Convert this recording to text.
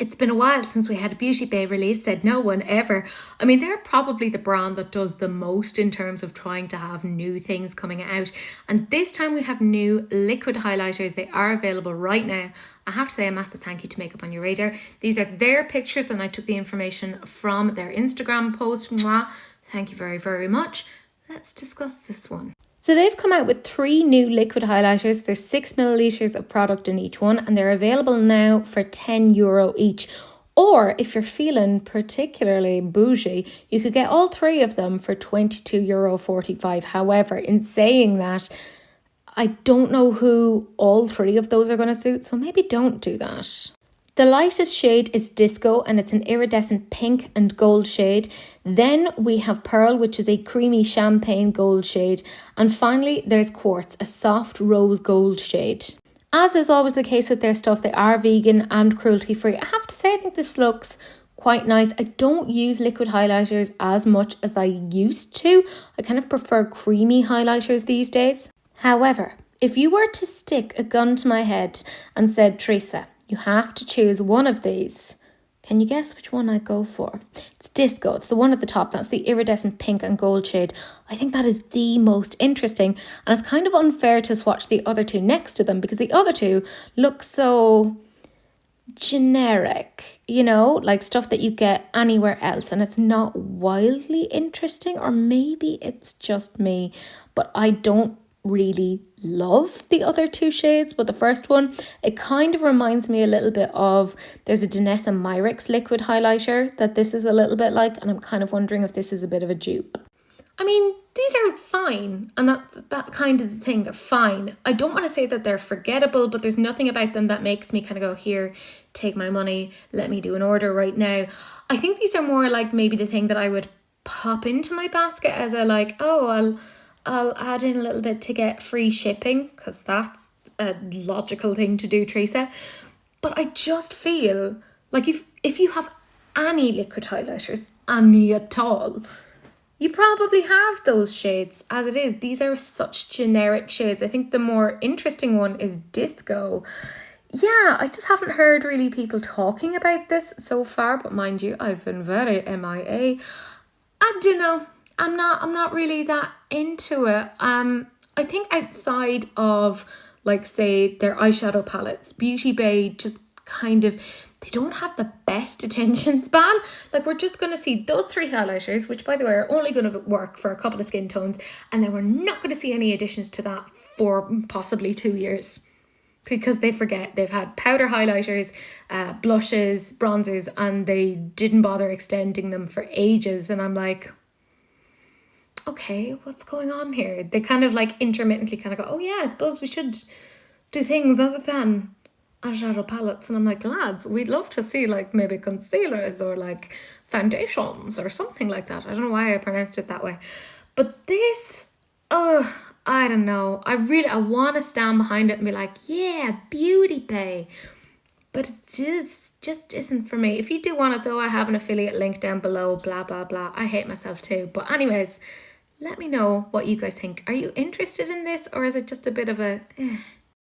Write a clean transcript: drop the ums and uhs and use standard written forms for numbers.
It's been a while since we had a Beauty Bay release, said no one ever. I mean, they're probably the brand that does the most in terms of trying to have new things coming out. And this time we have new liquid highlighters. They are available right now. I have to say a massive thank you to Makeup on Your Radar. These are their pictures and I took the information from their Instagram post. Mwah. Thank you very, very much. Let's discuss this one. So they've come out with 3 new liquid highlighters. There's 6 millilitres of product in each one and they're available now for €10 each. Or if you're feeling particularly bougie, you could get all 3 of them for €22.45. However, in saying that, I don't know who all 3 of those are going to suit, so maybe don't do that. The lightest shade is Disco and it's an iridescent pink and gold shade. Then we have Pearl, which is a creamy champagne gold shade. And finally, there's Quartz, a soft rose gold shade. As is always the case with their stuff, they are vegan and cruelty free. I have to say, I think this looks quite nice. I don't use liquid highlighters as much as I used to. I kind of prefer creamy highlighters these days. However, if you were to stick a gun to my head and said, Teresa, you have to choose one of these. Can you guess which one I'd go for? It's Disco. It's the one at the top. That's the iridescent pink and gold shade. I think that is the most interesting. And it's kind of unfair to swatch the other 2 next to them because the other 2 look so generic, you know, like stuff that you get anywhere else. And it's not wildly interesting, or maybe it's just me, but I don't really love the other 2 shades. But the first one, it kind of reminds me a little bit of, there's a Danessa Myricks liquid highlighter that this is a little bit like, and I'm kind of wondering if this is a bit of a dupe. I mean, these are fine, and that's kind of the thing, they're fine. I don't want to say that they're forgettable, but there's nothing about them that makes me kind of go, here, take my money, let me do an order right now. I think these are more like maybe the thing that I would pop into my basket as a like, oh, I'll add in a little bit to get free shipping, because that's a logical thing to do, Teresa. But I just feel like if you have any liquid highlighters, any at all, you probably have those shades as it is. These are such generic shades. I think the more interesting one is Disco. Yeah, I just haven't heard really people talking about this so far, but mind you, I've been very MIA. I don't know. I'm not really that into it. I think outside of, like, say, their eyeshadow palettes, Beauty Bay just kind of, they don't have the best attention span. Like, we're just going to see those 3 highlighters, which, by the way, are only going to work for a couple of skin tones, and then we're not going to see any additions to that for possibly 2 years. Because they forget they've had powder highlighters, blushes, bronzers, and they didn't bother extending them for ages. And I'm like, okay, what's going on here? They kind of like intermittently kind of go, oh yeah, I suppose we should do things other than eyeshadow palettes. And I'm like, lads, we'd love to see like maybe concealers or like foundations or something like that. I don't know why I pronounced it that way. But this, I don't know. I want to stand behind it and be like, yeah, Beauty Bay. But it just isn't for me. If you do want it though, I have an affiliate link down below, blah, blah, blah. I hate myself too. But anyways, let me know what you guys think. Are you interested in this, or is it just a bit of a